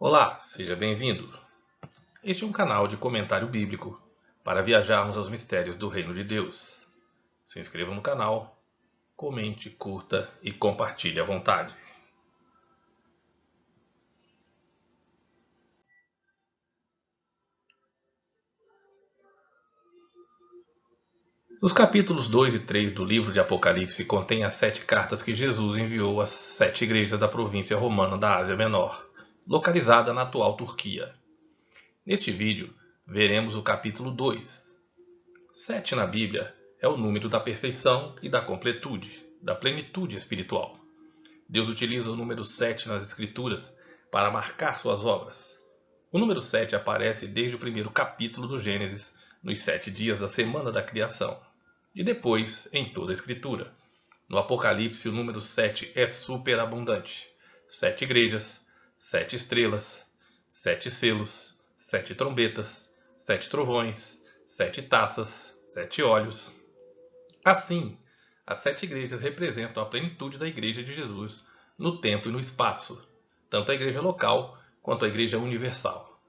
Olá, seja bem-vindo. Este é um canal de comentário bíblico para viajarmos aos mistérios do Reino de Deus. Se inscreva no canal, comente, curta e compartilhe à vontade. Os capítulos 2 e 3 do livro de Apocalipse contêm as 7 cartas que Jesus enviou às 7 igrejas da província romana da Ásia Menor, localizada na atual Turquia. Neste vídeo, veremos o capítulo 2. 7 na Bíblia é o número da perfeição e da completude, da plenitude espiritual. Deus utiliza o número 7 nas Escrituras para marcar suas obras. O número 7 aparece desde o primeiro capítulo do Gênesis, nos 7 dias da semana da criação, e depois em toda a Escritura. No Apocalipse, o número 7 é superabundante. 7 igrejas, 7 estrelas, 7 selos, 7 trombetas, 7 trovões, 7 taças, 7 olhos. Assim, as 7 igrejas representam a plenitude da Igreja de Jesus no tempo e no espaço, tanto a igreja local quanto a igreja universal.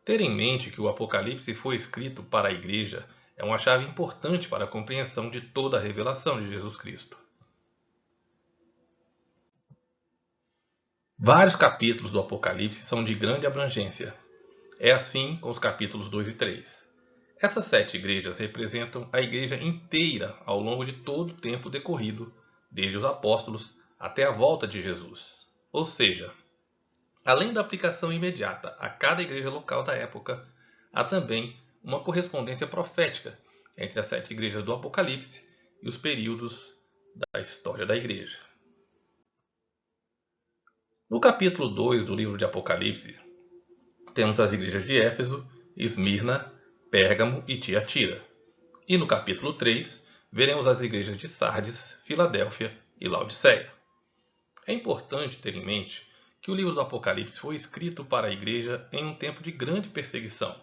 Ter em mente que o Apocalipse foi escrito para a igreja é uma chave importante para a compreensão de toda a revelação de Jesus Cristo. Vários capítulos do Apocalipse são de grande abrangência. É assim com os capítulos 2 e 3. Essas 7 igrejas representam a igreja inteira ao longo de todo o tempo decorrido, desde os apóstolos até a volta de Jesus. Ou seja, além da aplicação imediata a cada igreja local da época, há também uma correspondência profética entre as 7 igrejas do Apocalipse e os períodos da história da igreja. No capítulo 2 do livro de Apocalipse, temos as igrejas de Éfeso, Esmirna, Pérgamo e Tiatira. E no capítulo 3, veremos as igrejas de Sardes, Filadélfia e Laodiceia. É importante ter em mente que o livro do Apocalipse foi escrito para a igreja em um tempo de grande perseguição,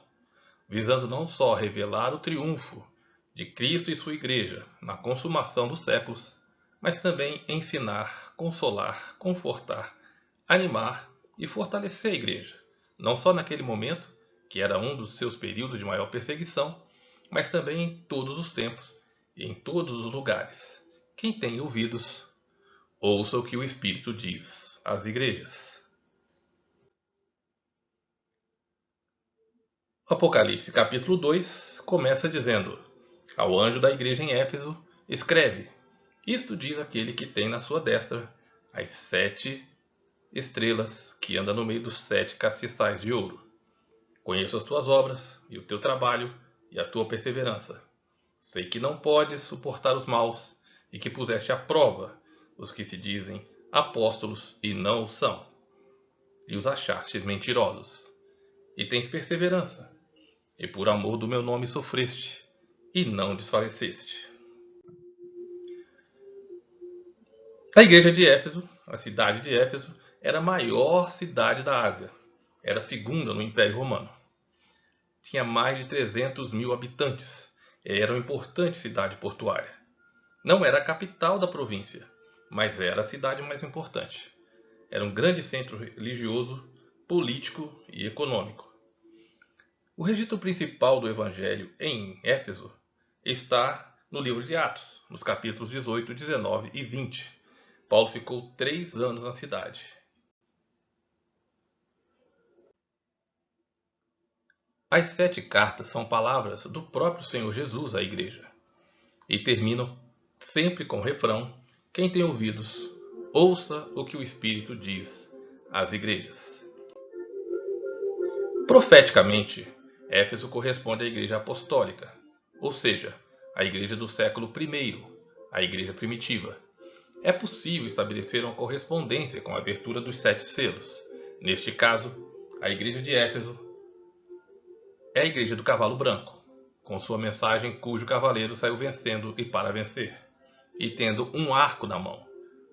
visando não só revelar o triunfo de Cristo e sua igreja na consumação dos séculos, mas também ensinar, consolar, confortar, animar e fortalecer a igreja, não só naquele momento, que era um dos seus períodos de maior perseguição, mas também em todos os tempos e em todos os lugares. Quem tem ouvidos, ouça o que o Espírito diz às igrejas. O Apocalipse capítulo 2 começa dizendo: Ao anjo da igreja em Éfeso, escreve: Isto diz aquele que tem na sua destra as 7 estrelas que anda no meio dos 7 castiçais de ouro. Conheço as tuas obras, e o teu trabalho, e a tua perseverança. Sei que não podes suportar os maus, e que puseste à prova os que se dizem apóstolos e não o são, e os achaste mentirosos. E tens perseverança, e por amor do meu nome sofreste, e não desfaleceste. A igreja de Éfeso, a cidade de Éfeso, era a maior cidade da Ásia. Era a segunda no Império Romano. Tinha mais de 300 mil habitantes. Era uma importante cidade portuária. Não era a capital da província, mas era a cidade mais importante. Era um grande centro religioso, político e econômico. O registro principal do Evangelho em Éfeso está no livro de Atos, nos capítulos 18, 19 e 20. Paulo ficou 3 anos na cidade. As 7 cartas são palavras do próprio Senhor Jesus à igreja e terminam sempre com o refrão: quem tem ouvidos, ouça o que o Espírito diz às igrejas. Profeticamente, Éfeso corresponde à igreja apostólica, ou seja, a igreja do século I, a igreja primitiva. É possível estabelecer uma correspondência com a abertura dos 7 selos. Neste caso, a igreja de Éfeso é a igreja do cavalo branco, com sua mensagem cujo cavaleiro saiu vencendo e para vencer, e tendo um arco na mão,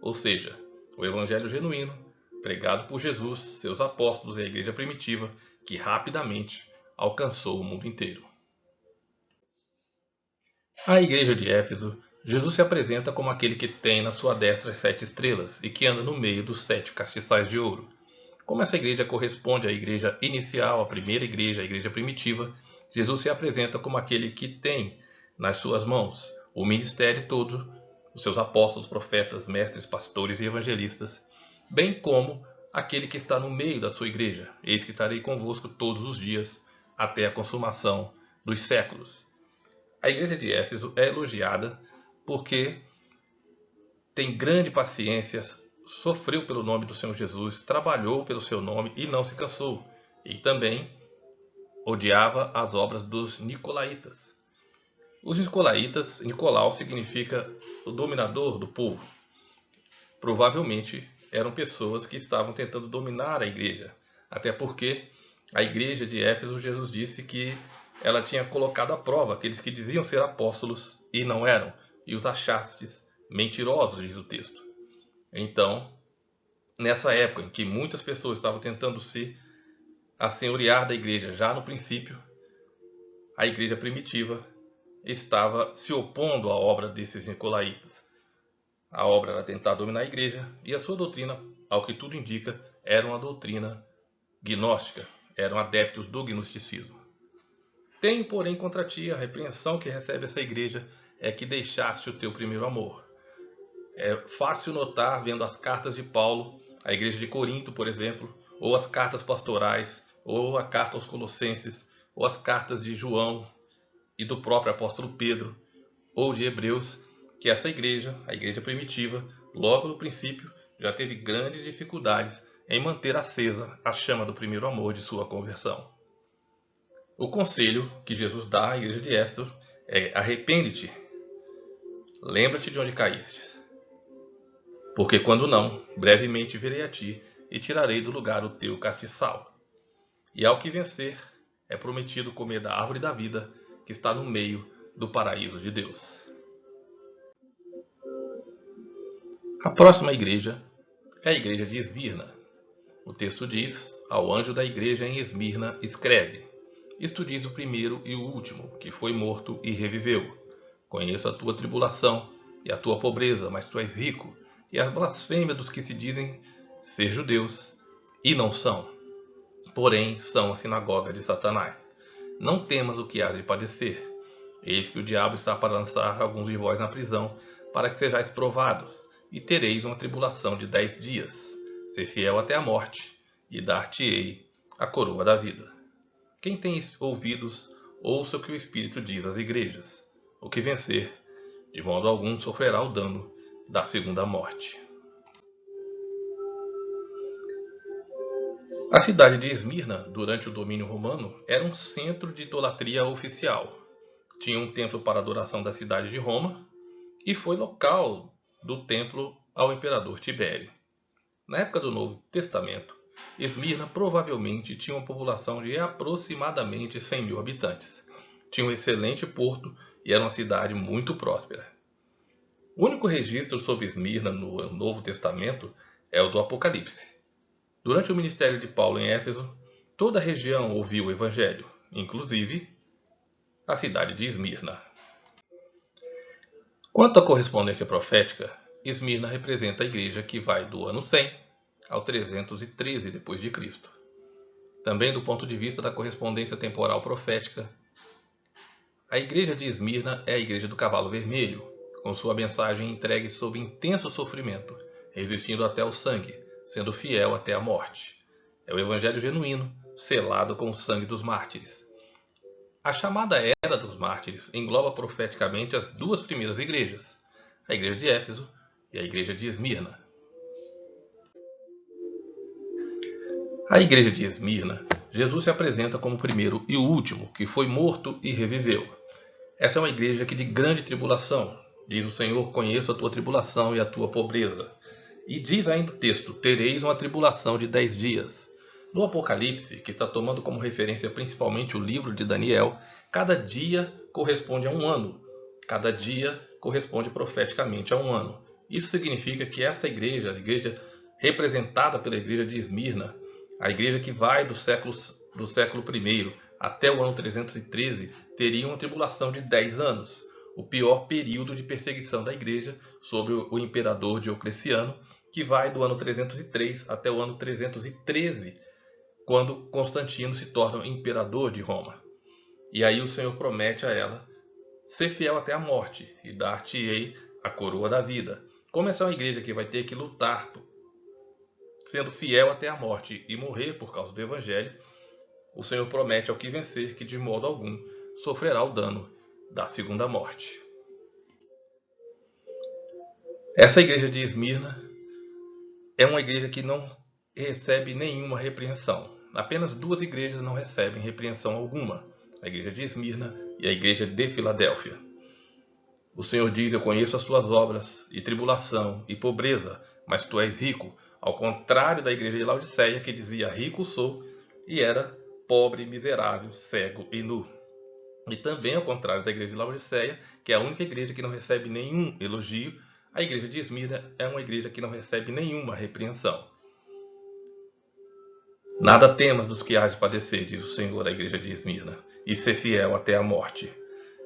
ou seja, o evangelho genuíno, pregado por Jesus, seus apóstolos e a igreja primitiva, que rapidamente alcançou o mundo inteiro. A igreja de Éfeso, Jesus se apresenta como aquele que tem na sua destra as 7 estrelas e que anda no meio dos 7 castiçais de ouro. Como essa igreja corresponde à igreja inicial, à primeira igreja, à igreja primitiva, Jesus se apresenta como aquele que tem nas suas mãos o ministério todo, os seus apóstolos, profetas, mestres, pastores e evangelistas, bem como aquele que está no meio da sua igreja. Eis que estarei convosco todos os dias, até a consumação dos séculos. A igreja de Éfeso é elogiada porque tem grande paciência, sofreu pelo nome do Senhor Jesus, trabalhou pelo seu nome e não se cansou. E também odiava as obras dos nicolaítas. Os nicolaítas, Nicolau significa o dominador do povo. Provavelmente eram pessoas que estavam tentando dominar a igreja, até porque a igreja de Éfeso, Jesus disse que ela tinha colocado à prova aqueles que diziam ser apóstolos e não eram, e os achastes mentirosos, diz o texto. Então, nessa época em que muitas pessoas estavam tentando se assenhorear da igreja, já no princípio, a igreja primitiva estava se opondo à obra desses nicolaítas. A obra era tentar dominar a igreja e a sua doutrina, ao que tudo indica, era uma doutrina gnóstica, eram adeptos do gnosticismo. Tenho, porém, contra ti a repreensão que recebe essa igreja é que deixaste o teu primeiro amor. É fácil notar, vendo as cartas de Paulo, a igreja de Corinto, por exemplo, ou as cartas pastorais, ou a carta aos Colossenses, ou as cartas de João e do próprio apóstolo Pedro, ou de Hebreus, que essa igreja, a igreja primitiva, logo no princípio, já teve grandes dificuldades em manter acesa a chama do primeiro amor de sua conversão. O conselho que Jesus dá à igreja de Éfeso é: arrepende-te, lembra-te de onde caíste, porque quando não, brevemente virei a ti e tirarei do lugar o teu castiçal. E ao que vencer, é prometido comer da árvore da vida que está no meio do paraíso de Deus. A próxima igreja é a igreja de Esmirna. O texto diz: ao anjo da igreja em Esmirna escreve: isto diz o primeiro e o último, que foi morto e reviveu. Conheço a tua tribulação e a tua pobreza, mas tu és rico, e as blasfêmias dos que se dizem ser judeus, e não são, porém são a sinagoga de Satanás. Não temas o que hás de padecer. Eis que o diabo está para lançar alguns de vós na prisão, para que sejais provados, e tereis uma tribulação de 10 dias. Ser fiel até a morte, e dar-te-ei a coroa da vida. Quem tem ouvidos, ouça o que o Espírito diz às igrejas. O que vencer, de modo algum sofrerá o dano da segunda morte. A cidade de Esmirna, durante o domínio romano, era um centro de idolatria oficial. Tinha um templo para adoração da cidade de Roma e foi local do templo ao imperador Tibério. Na época do Novo Testamento, Esmirna provavelmente tinha uma população de aproximadamente 100 mil habitantes. Tinha um excelente porto e era uma cidade muito próspera. O único registro sobre Esmirna no Novo Testamento é o do Apocalipse. Durante o ministério de Paulo em Éfeso, toda a região ouviu o evangelho, inclusive a cidade de Esmirna. Quanto à correspondência profética, Esmirna representa a igreja que vai do ano 100 ao 313 d.C. Também do ponto de vista da correspondência temporal profética, a igreja de Esmirna é a igreja do cavalo vermelho, com sua mensagem entregue sob intenso sofrimento, resistindo até o sangue, sendo fiel até a morte. É o evangelho genuíno, selado com o sangue dos mártires. A chamada Era dos Mártires engloba profeticamente as duas primeiras igrejas, a igreja de Éfeso e a igreja de Esmirna. A igreja de Esmirna, Jesus se apresenta como o primeiro e o último, que foi morto e reviveu. Essa é uma igreja que de grande tribulação, diz o Senhor: conheço a tua tribulação e a tua pobreza. E diz ainda o texto: tereis uma tribulação de 10 dias. No Apocalipse, que está tomando como referência principalmente o livro de Daniel, cada dia corresponde a um ano. Cada dia corresponde profeticamente a um ano. Isso significa que essa igreja, a igreja representada pela igreja de Esmirna, a igreja que vai do século I até o ano 313, teria uma tribulação de 10 anos, o pior período de perseguição da igreja sobre o imperador Diocleciano, que vai do ano 303 até o ano 313, quando Constantino se torna imperador de Roma. E aí o Senhor promete a ela ser fiel até a morte e dar-te-ei a coroa da vida. Como essa é uma igreja que vai ter que lutar sendo fiel até a morte e morrer por causa do Evangelho, o Senhor promete ao que vencer que de modo algum sofrerá o dano da segunda morte. Essa igreja de Esmirna é uma igreja que não recebe nenhuma repreensão. Apenas duas igrejas não recebem repreensão alguma: a igreja de Esmirna e a igreja de Filadélfia. O Senhor diz: eu conheço as tuas obras, e tribulação, e pobreza, mas tu és rico, ao contrário da igreja de Laodiceia, que dizia: rico sou, e era pobre, miserável, cego e nu. E também ao contrário da igreja de Laodiceia, que é a única igreja que não recebe nenhum elogio, a igreja de Esmirna é uma igreja que não recebe nenhuma repreensão. Nada temas dos que hás de padecer, diz o Senhor à igreja de Esmirna, e ser fiel até a morte,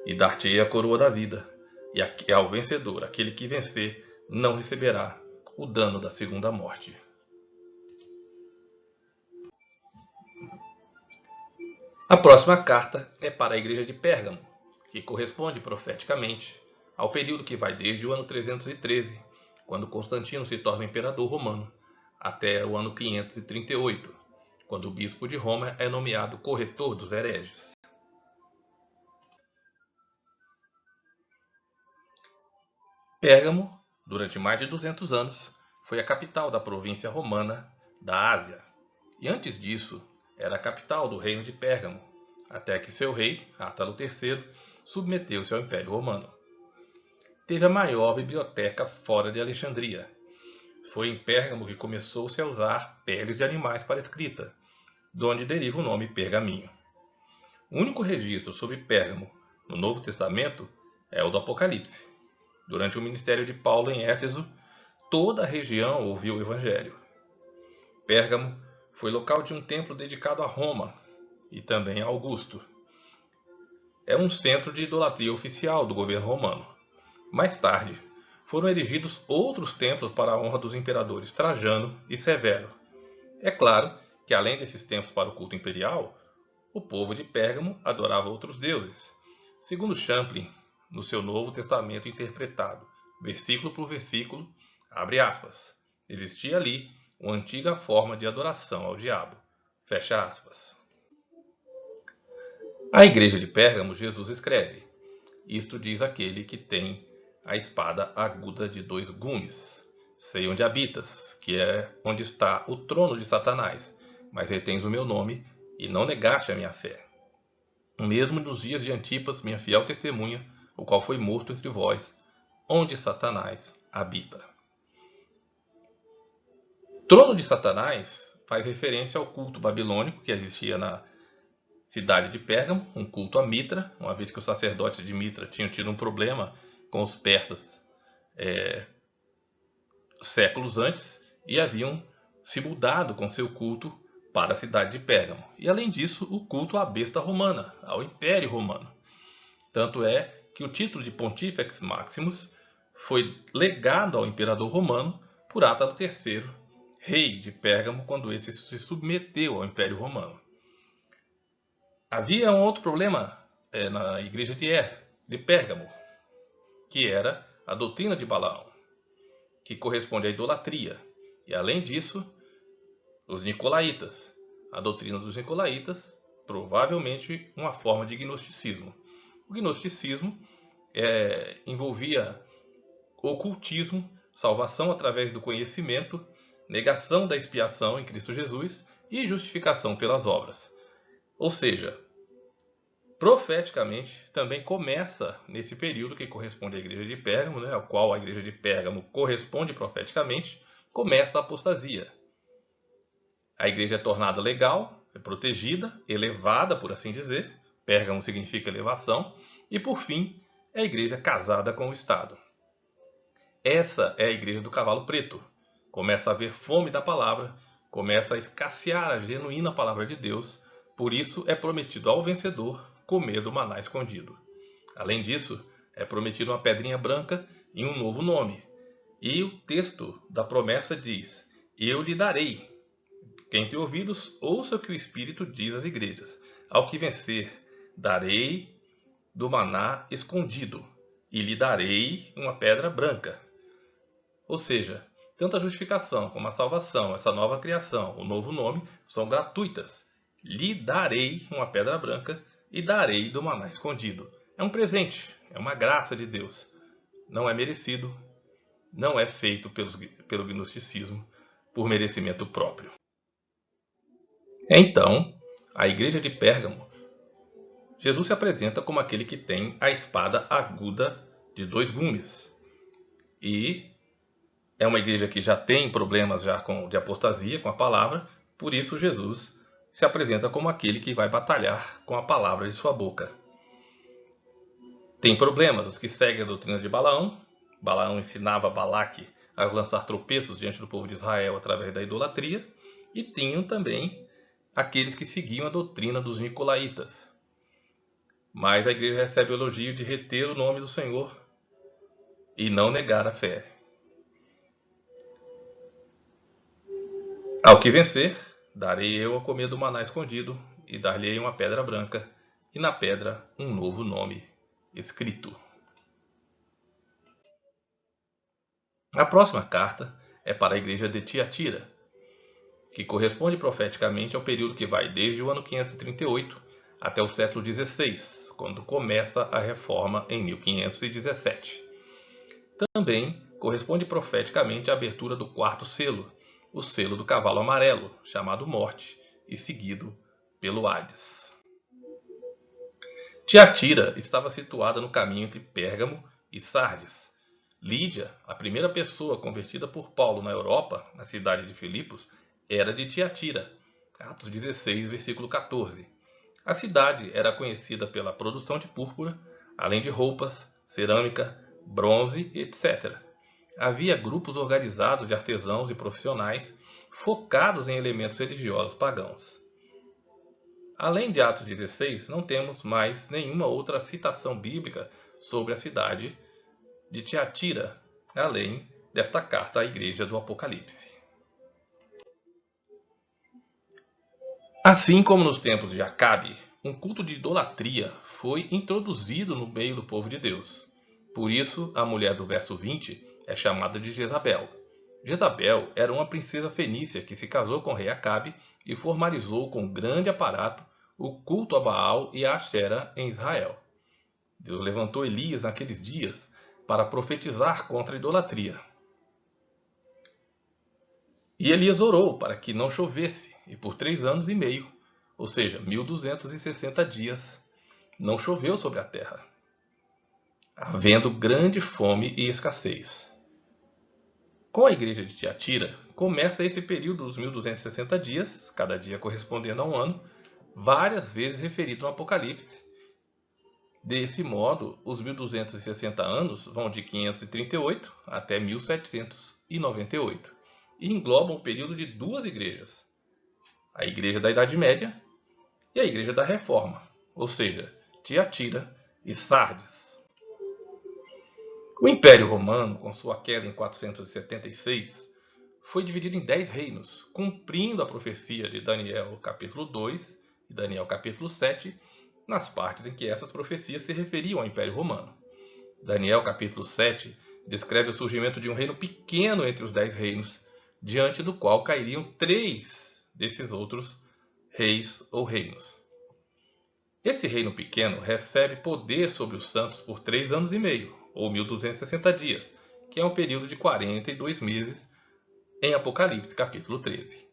e dar-te-ei a coroa da vida, e ao vencedor, aquele que vencer, não receberá o dano da segunda morte. A próxima carta é para a igreja de Pérgamo, que corresponde profeticamente ao período que vai desde o ano 313, quando Constantino se torna imperador romano, até o ano 538, quando o bispo de Roma é nomeado corretor dos hereges. Pérgamo, durante mais de 200 anos, foi a capital da província romana da Ásia, e antes disso era a capital do reino de Pérgamo, até que seu rei, Átalo III, submeteu-se ao Império Romano. Teve a maior biblioteca fora de Alexandria. Foi em Pérgamo que começou-se a usar peles de animais para escrita, de onde deriva o nome pergaminho. O único registro sobre Pérgamo no Novo Testamento é o do Apocalipse. Durante o ministério de Paulo em Éfeso, toda a região ouviu o Evangelho. Pérgamo foi local de um templo dedicado a Roma e também a Augusto. É um centro de idolatria oficial do governo romano. Mais tarde, foram erigidos outros templos para a honra dos imperadores Trajano e Severo. É claro que, além desses templos para o culto imperial, o povo de Pérgamo adorava outros deuses. Segundo Champlin, no seu Novo Testamento interpretado, versículo por versículo, abre aspas, existia ali uma antiga forma de adoração ao diabo, fecha aspas. A igreja de Pérgamo, Jesus escreve, isto diz aquele que tem a espada aguda de 2 gumes. Sei onde habitas, que é onde está o trono de Satanás, mas retens o meu nome e não negaste a minha fé. Mesmo nos dias de Antipas, minha fiel testemunha, o qual foi morto entre vós, onde Satanás habita. Trono de Satanás faz referência ao culto babilônico que existia na cidade de Pérgamo, um culto a Mitra, uma vez que os sacerdotes de Mitra tinham tido um problema com os persas séculos antes e haviam se mudado com seu culto para a cidade de Pérgamo. E além disso, o culto à besta romana, ao Império Romano. Tanto é que o título de Pontifex Maximus foi legado ao imperador romano por Átalo III, rei de Pérgamo, quando esse se submeteu ao Império Romano. Havia um outro problema na igreja de Pérgamo, que era a doutrina de Balaão, que corresponde à idolatria. E além disso, os nicolaítas. A doutrina dos nicolaítas, provavelmente uma forma de gnosticismo. O gnosticismo envolvia ocultismo, salvação através do conhecimento, negação da expiação em Cristo Jesus e justificação pelas obras. Ou seja, profeticamente também começa nesse período que corresponde à igreja de Pérgamo, ao qual a igreja de Pérgamo corresponde profeticamente, começa a apostasia. A igreja é tornada legal, é protegida, elevada, por assim dizer. Pérgamo significa elevação. E, por fim, é a igreja casada com o Estado. Essa é a igreja do cavalo preto. Começa a haver fome da palavra, começa a escassear a genuína palavra de Deus, por isso é prometido ao vencedor comer do maná escondido. Além disso, é prometido uma pedrinha branca e um novo nome. E o texto da promessa diz: eu lhe darei. Quem tem ouvidos, ouça o que o Espírito diz às igrejas. Ao que vencer, darei do maná escondido, e lhe darei uma pedra branca. Ou seja, tanto a justificação como a salvação, essa nova criação, o novo nome, são gratuitas. Lhe darei uma pedra branca e darei do maná escondido. É um presente, é uma graça de Deus. Não é merecido, não é feito pelo gnosticismo, por merecimento próprio. Então, a igreja de Pérgamo, Jesus se apresenta como aquele que tem a espada aguda de 2 gumes. E é uma igreja que já tem problemas de apostasia com a palavra, por isso Jesus se apresenta como aquele que vai batalhar com a palavra de sua boca. Tem problemas os que seguem a doutrina de Balaão. Balaão ensinava Balaque a lançar tropeços diante do povo de Israel através da idolatria. E tinham também aqueles que seguiam a doutrina dos nicolaítas. Mas a igreja recebe o elogio de reter o nome do Senhor e não negar a fé. Ao que vencer, darei eu a comer do maná escondido, e dar-lhe-ei uma pedra branca, e na pedra um novo nome escrito. A próxima carta é para a igreja de Tiatira, que corresponde profeticamente ao período que vai desde o ano 538 até o século XVI, quando começa a reforma em 1517. Também corresponde profeticamente à abertura do 4º selo, o selo do cavalo amarelo, chamado Morte, e seguido pelo Hades. Tiatira estava situada no caminho entre Pérgamo e Sardes. Lídia, a primeira pessoa convertida por Paulo na Europa, na cidade de Filipos, era de Tiatira. Atos 16, versículo 14. A cidade era conhecida pela produção de púrpura, além de roupas, cerâmica, bronze, etc. Havia grupos organizados de artesãos e profissionais focados em elementos religiosos pagãos. Além de Atos 16, não temos mais nenhuma outra citação bíblica sobre a cidade de Tiatira, além desta carta à igreja do Apocalipse. Assim como nos tempos de Acabe, um culto de idolatria foi introduzido no meio do povo de Deus. Por isso, a mulher do verso 20 é chamada de Jezabel. Jezabel era uma princesa fenícia que se casou com o rei Acabe e formalizou com grande aparato o culto a Baal e a Ashera em Israel. Deus levantou Elias naqueles dias para profetizar contra a idolatria. E Elias orou para que não chovesse, e por 3 anos e meio, ou seja, 1260 dias, não choveu sobre a terra, havendo grande fome e escassez. Com a igreja de Tiatira, começa esse período dos 1260 dias, cada dia correspondendo a um ano, várias vezes referido no Apocalipse. Desse modo, os 1260 anos vão de 538 até 1798 e englobam o período de 2 igrejas, a Igreja da Idade Média e a Igreja da Reforma, ou seja, Tiatira e Sardes. O Império Romano, com sua queda em 476, foi dividido em 10 reinos, cumprindo a profecia de Daniel capítulo 2 e Daniel capítulo 7, nas partes em que essas profecias se referiam ao Império Romano. Daniel capítulo 7 descreve o surgimento de um reino pequeno entre os 10 reinos, diante do qual cairiam 3 desses outros reis ou reinos. Esse reino pequeno recebe poder sobre os santos por 3 anos e meio, ou 1260 dias, que é um período de 42 meses, em Apocalipse capítulo 13.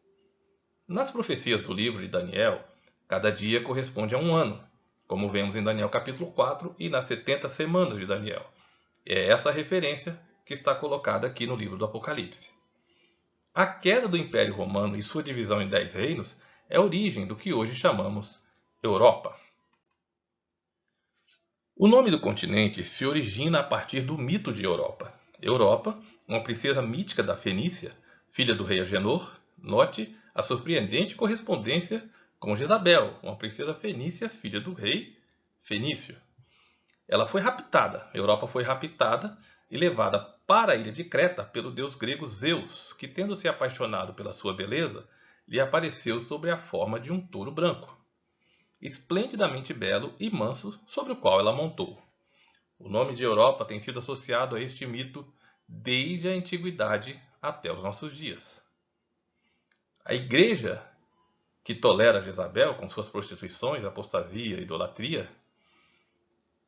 Nas profecias do livro de Daniel, cada dia corresponde a um ano, como vemos em Daniel capítulo 4 e nas 70 semanas de Daniel. É essa a referência que está colocada aqui no livro do Apocalipse. A queda do Império Romano e sua divisão em 10 reinos é a origem do que hoje chamamos Europa. O nome do continente se origina a partir do mito de Europa. Europa, uma princesa mítica da Fenícia, filha do rei Agenor, note a surpreendente correspondência com Jezabel, uma princesa fenícia, filha do rei Fenício. Ela foi raptada, Europa foi raptada e levada para a ilha de Creta pelo deus grego Zeus, que, tendo se apaixonado pela sua beleza, lhe apareceu sob a forma de um touro branco, esplendidamente belo e manso, sobre o qual ela montou. O nome de Europa tem sido associado a este mito desde a antiguidade até os nossos dias. A igreja que tolera Jezabel com suas prostituições, apostasia e idolatria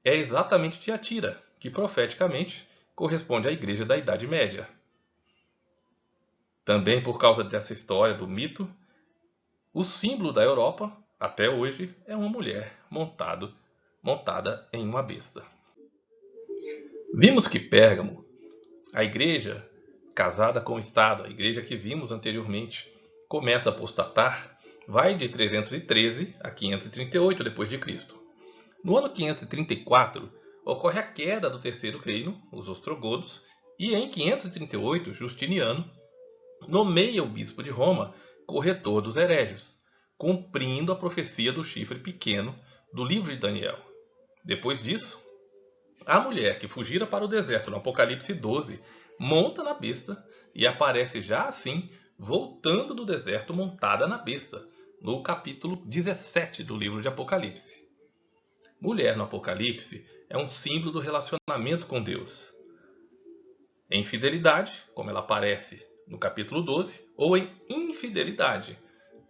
é exatamente Tiatira, que profeticamente corresponde à igreja da Idade Média. Também por causa dessa história do mito, o símbolo da Europa, até hoje, é uma mulher montada em uma besta. Vimos que Pérgamo, a igreja casada com o Estado, a igreja que vimos anteriormente, começa a apostatar, vai de 313 a 538 d.C. No ano 534, ocorre a queda do terceiro reino, os ostrogodos, e em 538, Justiniano nomeia o bispo de Roma corretor dos hereges, cumprindo a profecia do chifre pequeno do livro de Daniel. Depois disso, a mulher que fugira para o deserto no Apocalipse 12 monta na besta e aparece já assim voltando do deserto montada na besta, no capítulo 17 do livro de Apocalipse. Mulher no Apocalipse é um símbolo do relacionamento com Deus. Em fidelidade, como ela aparece no capítulo 12, ou em infidelidade,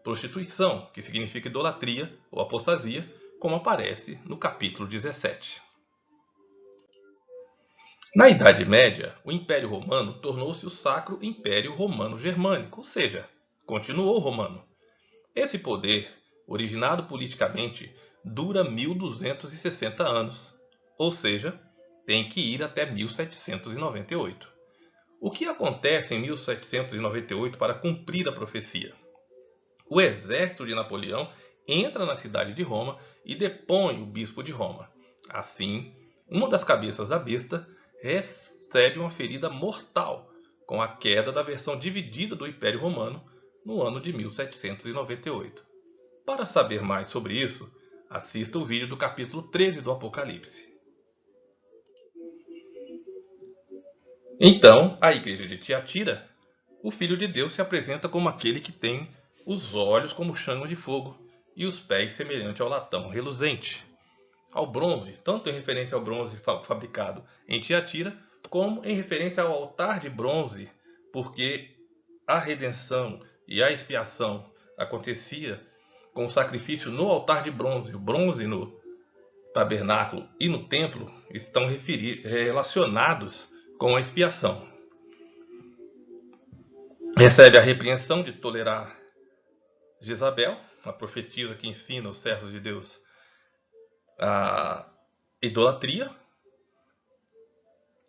prostituição, que significa idolatria ou apostasia, como aparece no capítulo 17. Na Idade Média, o Império Romano tornou-se o Sacro Império Romano Germânico, ou seja, continuou romano. Esse poder, originado politicamente, dura 1260 anos, ou seja, tem que ir até 1798. O que acontece em 1798 para cumprir a profecia? O exército de Napoleão entra na cidade de Roma e depõe o bispo de Roma. Assim, uma das cabeças da besta recebe uma ferida mortal com a queda da versão dividida do Império Romano no ano de 1798. Para saber mais sobre isso, assista o vídeo do capítulo 13 do Apocalipse. Então, a igreja de Tiatira, o Filho de Deus se apresenta como aquele que tem os olhos como chama de fogo e os pés semelhante ao latão reluzente. Ao bronze, tanto em referência ao bronze fabricado em Tiatira, como em referência ao altar de bronze, porque a redenção e a expiação acontecia com o sacrifício no altar de bronze. O bronze no tabernáculo e no templo estão relacionados com a expiação. Recebe a repreensão de tolerar Jezabel, a profetisa que ensina os servos de Deus a idolatria.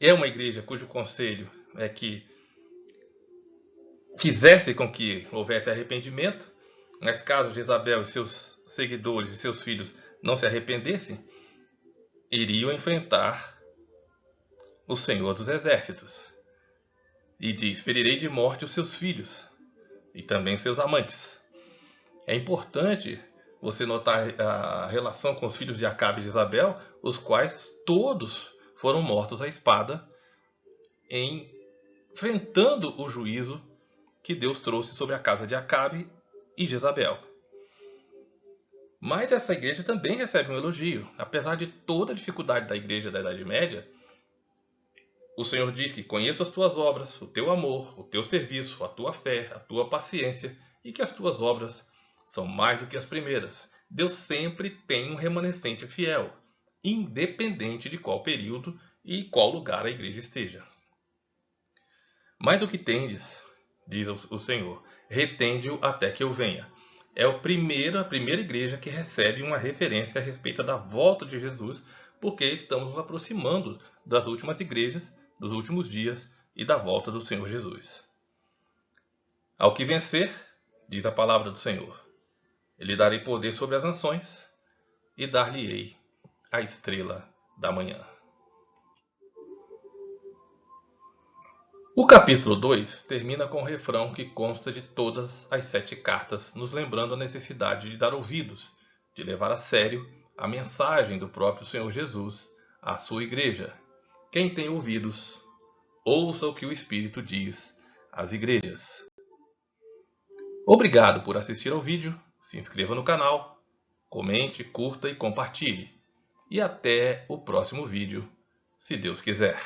É uma igreja cujo conselho é que fizesse com que houvesse arrependimento, mas caso Jezabel e seus seguidores e seus filhos não se arrependessem, iriam enfrentar o Senhor dos Exércitos. E diz: ferirei de morte os seus filhos e também os seus amantes. É importante você notar a relação com os filhos de Acabe e Jezabel, os quais todos foram mortos à espada, enfrentando o juízo que Deus trouxe sobre a casa de Acabe e Jezabel. Mas essa igreja também recebe um elogio. Apesar de toda a dificuldade da igreja da Idade Média, o Senhor diz que conheço as tuas obras, o teu amor, o teu serviço, a tua fé, a tua paciência, e que as tuas obras são mais do que as primeiras. Deus sempre tem um remanescente fiel, independente de qual período e qual lugar a igreja esteja. Mas o que tendes, diz o Senhor, retende-o até que eu venha. É a primeira igreja que recebe uma referência a respeito da volta de Jesus, porque estamos nos aproximando das últimas igrejas, dos últimos dias e da volta do Senhor Jesus. Ao que vencer, diz a palavra do Senhor, lhe darei poder sobre as nações e dar-lhe-ei a estrela da manhã. O capítulo 2 termina com o refrão que consta de todas as 7 cartas, nos lembrando a necessidade de dar ouvidos, de levar a sério a mensagem do próprio Senhor Jesus à sua igreja. Quem tem ouvidos, ouça o que o Espírito diz às igrejas. Obrigado por assistir ao vídeo, se inscreva no canal, comente, curta e compartilhe. E até o próximo vídeo, se Deus quiser.